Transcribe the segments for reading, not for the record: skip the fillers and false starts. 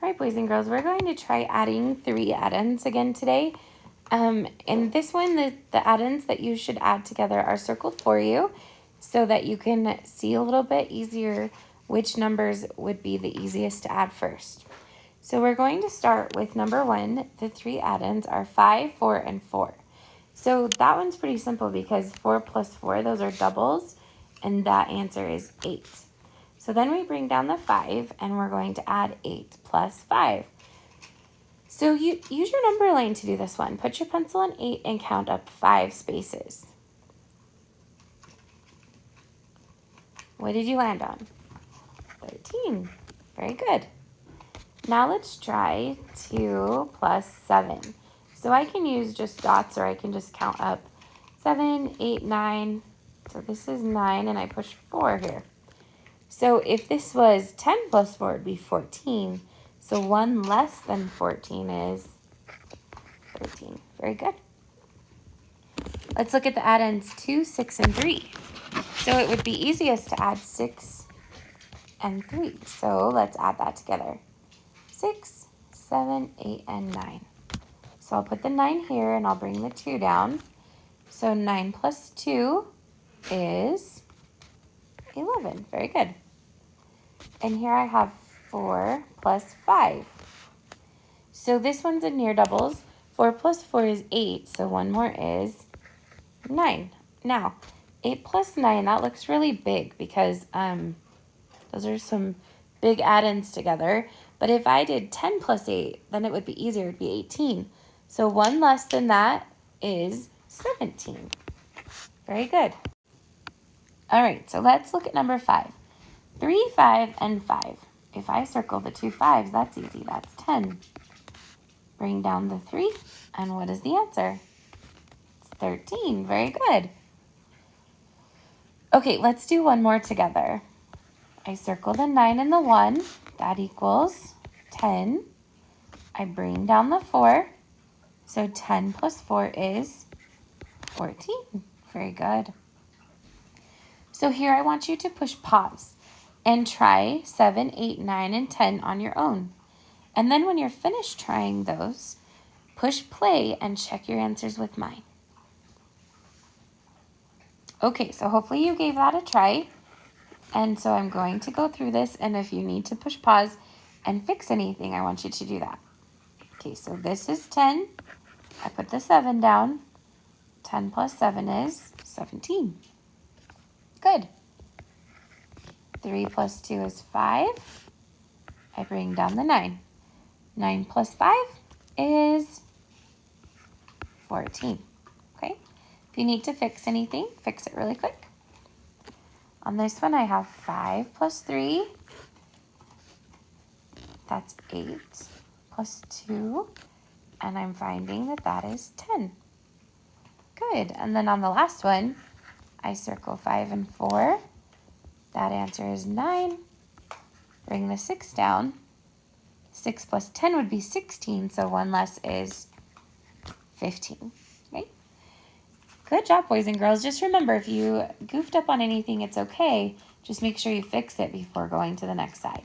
All right, boys and girls, we're going to try adding 3 addends again today. And this one, the addends that you should add together are circled for you so that you can see a little bit easier which numbers would be the easiest to add first. So we're going to start with number 1. The 3 addends are 5, 4, and 4. So that one's pretty simple because 4 plus 4, those are doubles, and that answer is 8. So then we bring down the 5, and we're going to add 8 plus 5. So you use your number line to do this one. Put your pencil on 8 and count up 5 spaces. What did you land on? 13. Very good. Now let's try 2 plus 7. So I can use just dots, or I can just count up 7, 8, 9. So this is 9, and I push 4 here. So if this was 10 plus 4, it would be 14. So 1 less than 14 is 13. Very good. Let's look at the addends 2, 6, and 3. So it would be easiest to add 6 and 3. So let's add that together. 6, 7, 8, and 9. So I'll put the 9 here, and I'll bring the 2 down. So 9 plus 2 is 11. Very good. And here I have 4 plus 5. So this one's a near doubles. 4 plus 4 is 8, so one more is 9. Now, 8 plus 9, that looks really big because those are some big addends together. But if I did 10 plus 8, then it would be easier. It would be 18. So 1 less than that is 17. Very good. All right, so let's look at number 5. 3, 5, and 5. If I circle the 2 5s, that's easy. That's 10. Bring down the 3, and what is the answer? It's 13. Very good. Okay, let's do one more together. I circle the 9 and the 1. That equals 10. I bring down the 4. So 10 plus 4 is 14. Very good. So here I want you to push pause and try 7, 8, 9, and 10 on your own. And then when you're finished trying those, push play and check your answers with mine. Okay, so hopefully you gave that a try. And so I'm going to go through this, and if you need to push pause and fix anything, I want you to do that. Okay, so this is 10. I put the 7 down. 10 plus 7 is 17. Good. 3 plus 2 is 5. I bring down the 9. 9 plus 5 is 14. Okay? If you need to fix anything, fix it really quick. On this one, I have 5 plus 3. That's 8 plus 2. And I'm finding that that is 10. Good. And then on the last one, I circle 5 and 4. That answer is 9. Bring the 6 down. 6 plus 10 would be 16, so 1 less is 15. Okay? Good job, boys and girls. Just remember, if you goofed up on anything, it's okay. Just make sure you fix it before going to the next side.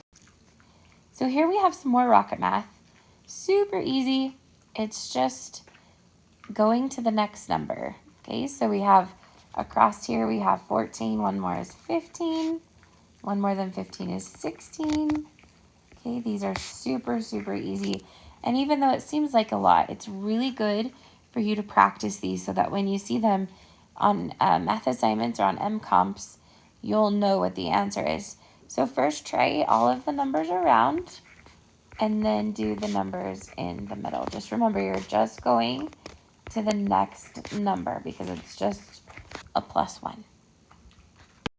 So here we have some more rocket math. Super easy. It's just going to the next number. Okay, so we have across here, we have 14. One more is 15. 1 more than 15 is 16. Okay, these are super, super easy. And even though it seems like a lot, it's really good for you to practice these so that when you see them on math assignments or on M-Comps, you'll know what the answer is. So first try all of the numbers around and then do the numbers in the middle. Just remember, you're just going to the next number because it's just a +1.